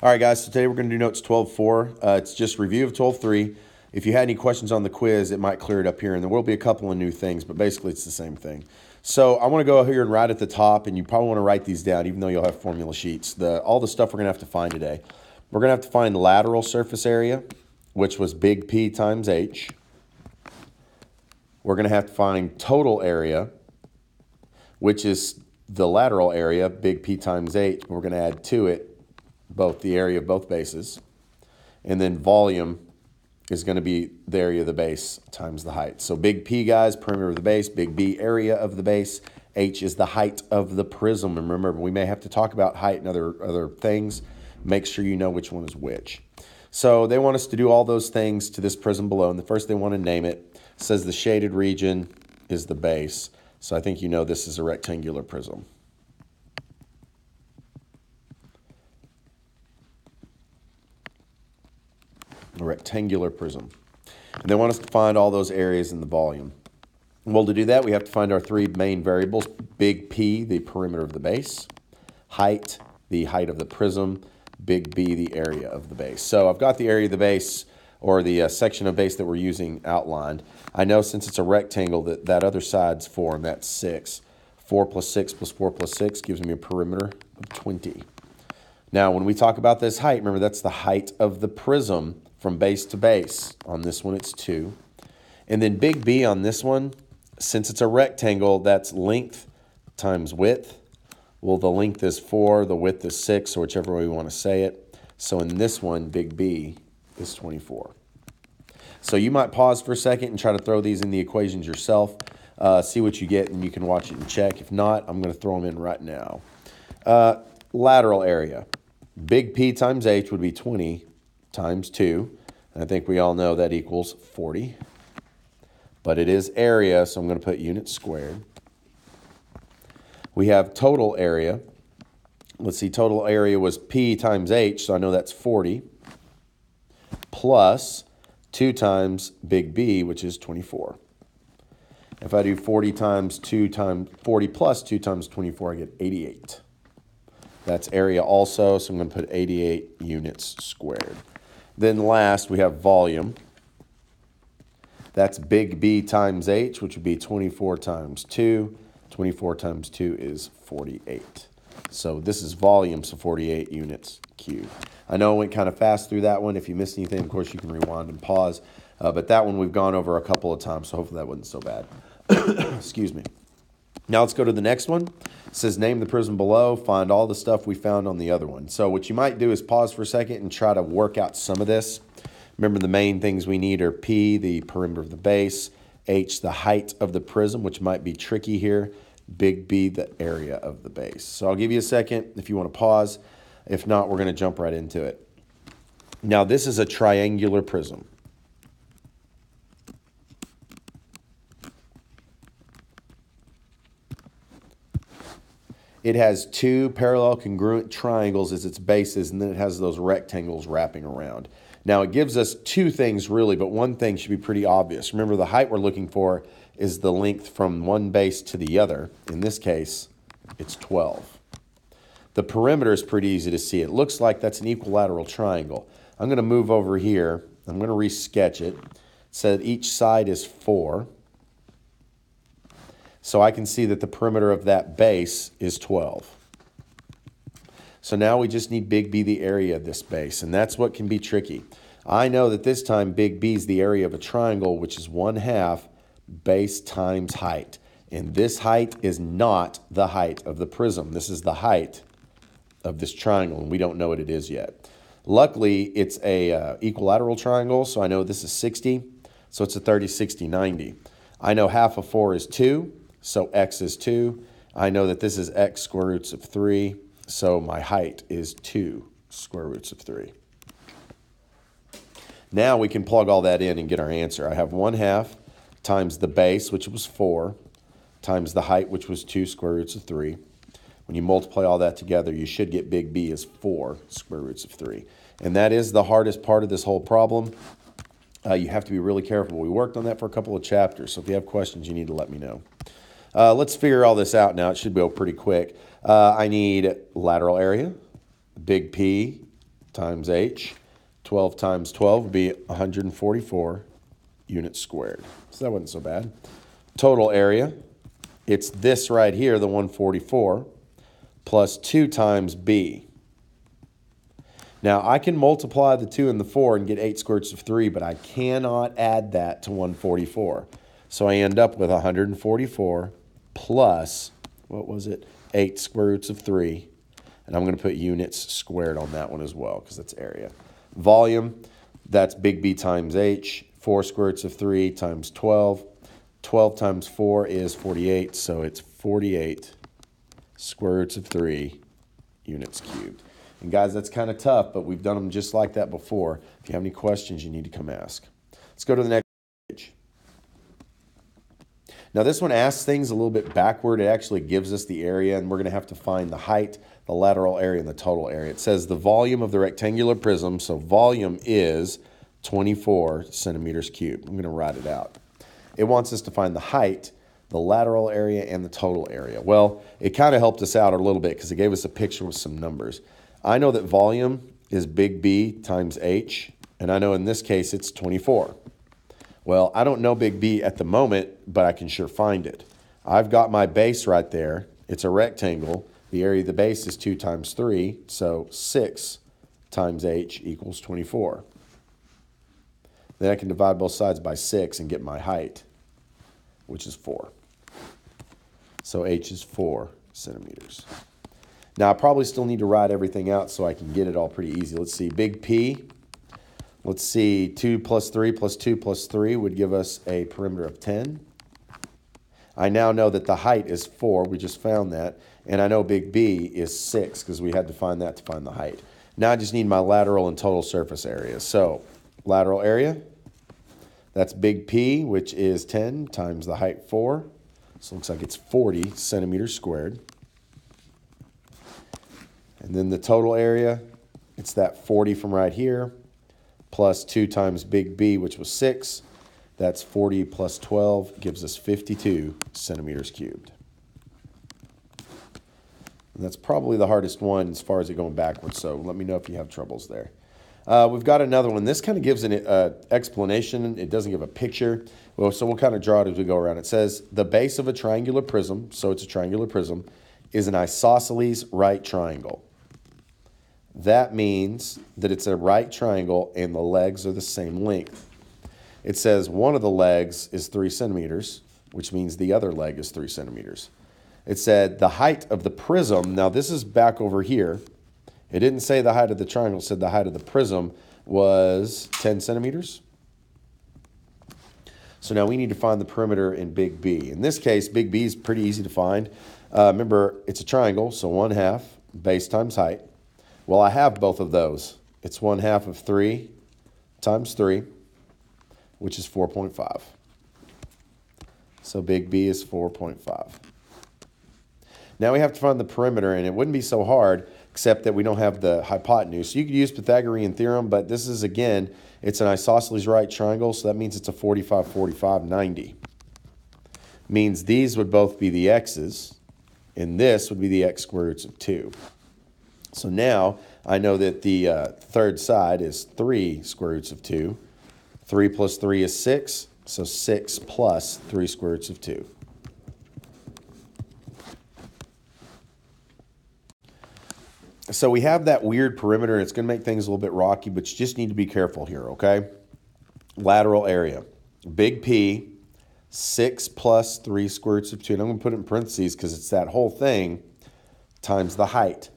All right, guys, so today we're going to do notes 12.4. It's just review of 12.3. If you had any questions on the quiz, it might clear it up here, and there will be a couple of new things, but basically it's the same thing. So I want to go here and write at the top, and you probably want to write these down, even though you'll have formula sheets. All the stuff we're going to have to find today. We're going to have to find lateral surface area, which was big P times H. We're going to have to find total area, which is the lateral area, big P times H. We're going to add to it both the area of both bases. And then volume is going to be the area of the base times the height. So big P, guys, perimeter of the base. Big B, area of the base. H is the height of the prism. And remember, we may have to talk about height and other things. Make sure you know which one is which. So they want us to do all those things to this prism below. And the first they want to name it. It says the shaded region is the base. So I think you know this is a rectangular prism. A rectangular prism. And they want us to find all those areas in the volume. Well, to do that, we have to find our three main variables. Big P, the perimeter of the base. Height, the height of the prism. Big B, the area of the base. So I've got the area of the base, or the section of base that we're using, outlined. I know since it's a rectangle that other side's 4, and that's 6. 4 plus 6 plus 4 plus 6 gives me a perimeter of 20. Now, when we talk about this height, remember that's the height of the prism from base to base. On this one, it's 2. And then big B on this one, since it's a rectangle, that's length times width. Well, the length is 4, the width is 6, or whichever way we want to say it. So in this one, big B is 24. So you might pause for a second and try to throw these in the equations yourself. See what you get, and you can watch it and check. If not, I'm going to throw them in right now. Lateral area. Big P times H would be 20 times 2. And I think we all know that equals 40. But it is area, so I'm going to put units squared. We have total area. Let's see, total area was P times H, so I know that's 40. Plus 2 times big B, which is 24. If I do 40 times 2 times 40 plus 2 times 24, I get 88. That's area also, so I'm going to put 88 units squared. Then last, we have volume. That's big B times H, which would be 24 times 2. 24 times 2 is 48. So this is volume, so 48 units cubed. I know I went kind of fast through that one. If you missed anything, of course, you can rewind and pause. But that one we've gone over a couple of times, so hopefully that wasn't so bad. Excuse me. Now let's go to the next one. It says name the prism below, find all the stuff we found on the other one. So what you might do is pause for a second and try to work out some of this. Remember, the main things we need are P, the perimeter of the base, H, the height of the prism, which might be tricky here, big B, the area of the base. So I'll give you a second if you want to pause. If not, we're going to jump right into it. Now this is a triangular prism. It has 2 parallel congruent triangles as its bases, and then it has those rectangles wrapping around. Now, it gives us 2 things, really, but one thing should be pretty obvious. Remember, the height we're looking for is the length from one base to the other. In this case, it's 12. The perimeter is pretty easy to see. It looks like that's an equilateral triangle. I'm going to move over here. I'm going to re-sketch it. It said each side is 4. So I can see that the perimeter of that base is 12. So now we just need big B, the area of this base, and that's what can be tricky. I know that this time big B is the area of a triangle, which is 1/2 base times height. And this height is not the height of the prism. This is the height of this triangle, and we don't know what it is yet. Luckily, it's a equilateral triangle, so I know this is 60. So it's a 30, 60, 90. I know half of 4 is 2. So x is 2. I know that this is x square roots of 3. So my height is 2 square roots of 3. Now we can plug all that in and get our answer. I have 1/2 times the base, which was 4, times the height, which was 2 square roots of 3. When you multiply all that together, you should get big B as 4 square roots of 3. And that is the hardest part of this whole problem. You have to be really careful. We worked on that for a couple of chapters, so if you have questions, you need to let me know. Let's figure all this out now. It should go pretty quick. I need lateral area, big P, times h. 12 times 12 would be 144 units squared. So that wasn't so bad. Total area, it's this right here, the 144, plus 2 times b. Now, I can multiply the 2 and the 4 and get 8 square roots of 3, but I cannot add that to 144. So I end up with 144 plus, what was it, 8 square roots of 3. And I'm going to put units squared on that one as well because that's area. Volume, that's big B times H. 4 square roots of 3 times 12. 12 times 4 is 48, so it's 48 square roots of 3 units cubed. And guys, that's kind of tough, but we've done them just like that before. If you have any questions, you need to come ask. Let's go to the next page. Now this one asks things a little bit backward. It actually gives us the area, and we're going to have to find the height, the lateral area, and the total area. It says the volume of the rectangular prism, so volume is 24 centimeters cubed. I'm going to write it out. It wants us to find the height, the lateral area, and the total area. Well, it kind of helped us out a little bit because it gave us a picture with some numbers. I know that volume is big B times H, and I know in this case it's 24. Well, I don't know big B at the moment, but I can sure find it. I've got my base right there. It's a rectangle. The area of the base is 2 times 3, so 6 times H equals 24. Then I can divide both sides by 6 and get my height, which is 4. So H is 4 centimeters. Now, I probably still need to write everything out so I can get it all pretty easy. Let's see, big P. Let's see, 2 plus 3 plus 2 plus 3 would give us a perimeter of 10. I now know that the height is 4. We just found that. And I know big B is 6 because we had to find that to find the height. Now I just need my lateral and total surface area. So lateral area, that's big P, which is 10 times the height 4. So it looks like it's 40 centimeters squared. And then the total area, it's that 40 from right here, plus 2 times big B, which was 6. That's 40 plus 12 gives us 52 centimeters cubed. And that's probably the hardest one as far as it going backwards, so let me know if you have troubles there. We've got another one. This kind of gives an explanation. It doesn't give a picture. Well, so we'll kind of draw it as we go around. It says the base of a triangular prism, so it's a triangular prism, is an isosceles right triangle. That means that it's a right triangle and the legs are the same length. It says one of the legs is 3 centimeters, which means the other leg is 3 centimeters. It said the height of the prism, now this is back over here. It didn't say the height of the triangle, it said the height of the prism was 10 centimeters. So now we need to find the perimeter in big B. In this case, big B is pretty easy to find. Remember, it's a triangle, so 1/2 base times height. Well, I have both of those. It's 1/2 of 3 times 3, which is 4.5. So big B is 4.5. Now we have to find the perimeter, and it wouldn't be so hard, except that we don't have the hypotenuse. So you could use Pythagorean theorem, but this is, again, it's an isosceles right triangle, so that means it's a 45, 45, 90. Means these would both be the x's, and this would be the x square roots of 2. So now I know that the third side is 3 square roots of 2. 3 plus 3 is 6, so 6 plus 3 square roots of 2. So we have that weird perimeter, and it's going to make things a little bit rocky, but you just need to be careful here, okay? Lateral area. Big P, 6 plus 3 square roots of 2. And I'm going to put it in parentheses because it's that whole thing times the height.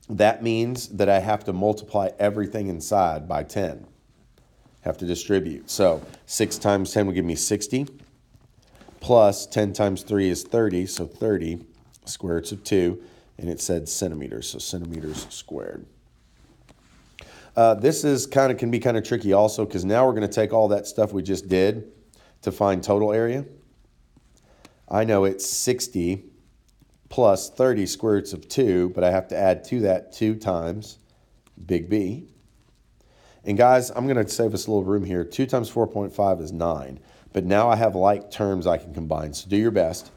That means that I have to multiply everything inside by 10. Have to distribute. So 6 times 10 will give me 60. Plus 10 times 3 is 30, so 30 square roots of 2. And it said centimeters, so centimeters squared. This is can be kind of tricky also because now we're going to take all that stuff we just did to find total area. I know it's 60 plus 30 square roots of 2, but I have to add to that 2 times big B. And guys, I'm going to save us a little room here. 2 times 4.5 is 9. But now I have like terms I can combine, so do your best.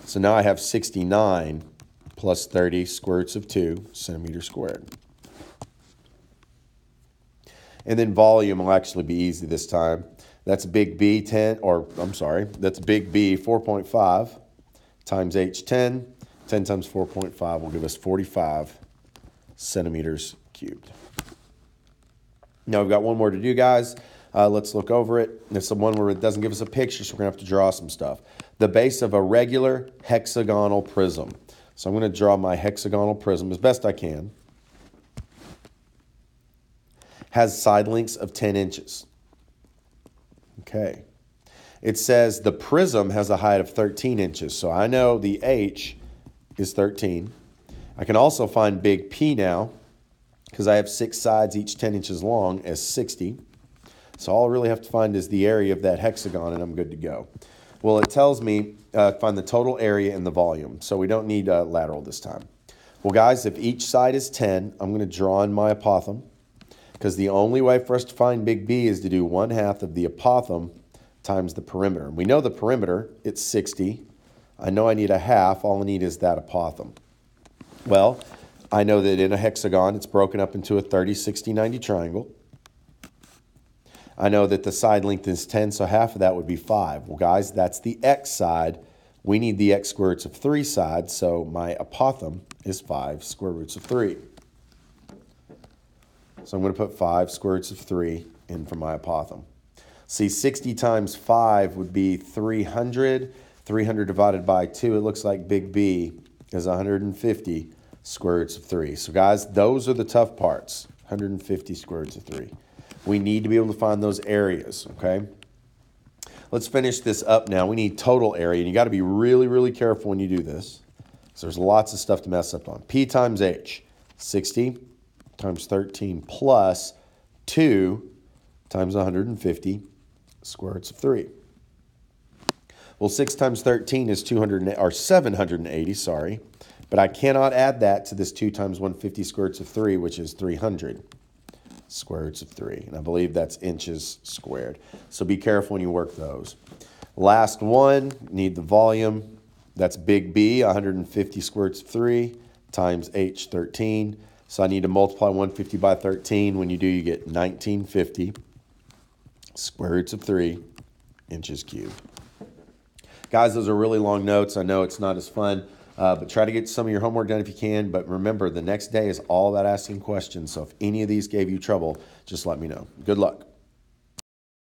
So now I have 69 plus 30 square roots of 2 centimeters squared. And then volume will actually be easy this time. That's big B 10, or I'm sorry, that's big B 4.5 times H 10. 10 times 4.5 will give us 45 centimeters cubed. Now we've got one more to do, guys. Let's look over it. It's the one where it doesn't give us a picture, so we're going to have to draw some stuff. The base of a regular hexagonal prism. So I'm going to draw my hexagonal prism as best I can. Has side lengths of 10 inches. Okay. It says the prism has a height of 13 inches. So I know the H is 13. I can also find big P now because I have 6 sides, each 10 inches long, as 60. So all I really have to find is the area of that hexagon, and I'm good to go. Well, it tells me find the total area and the volume. So we don't need lateral this time. Well, guys, if each side is 10, I'm going to draw in my apothem, because the only way for us to find big B is to do 1/2 of the apothem times the perimeter. We know the perimeter, it's 60. I know I need a half. All I need is that apothem. Well, I know that in a hexagon, it's broken up into a 30, 60, 90 triangle. I know that the side length is 10, so half of that would be 5. Well, guys, that's the x side. We need the x square roots of 3 sides, so my apothem is 5 square roots of 3. So I'm going to put 5 square roots of 3 in for my apothem. See, 60 times 5 would be 300. 300 divided by 2, it looks like big B is 150 square roots of 3. So, guys, those are the tough parts, 150 square roots of 3. We need to be able to find those areas, okay? Let's finish this up now. We need total area, and you got to be really, really careful when you do this, because there's lots of stuff to mess up on. P times H, 60 times 13 plus 2 times 150 square roots of 3. Well, 6 times 13 is 780, sorry. But I cannot add that to this 2 times 150 square roots of 3, which is 300 square roots of 3. And I believe that's inches squared. So be careful when you work those. Last one, need the volume. That's big B, 150 square roots of 3 times H, 13. So I need to multiply 150 by 13. When you do, you get 1950 square roots of 3 inches cubed. Guys, those are really long notes. I know it's not as fun, but try to get some of your homework done if you can. But remember, the next day is all about asking questions. So if any of these gave you trouble, just let me know. Good luck.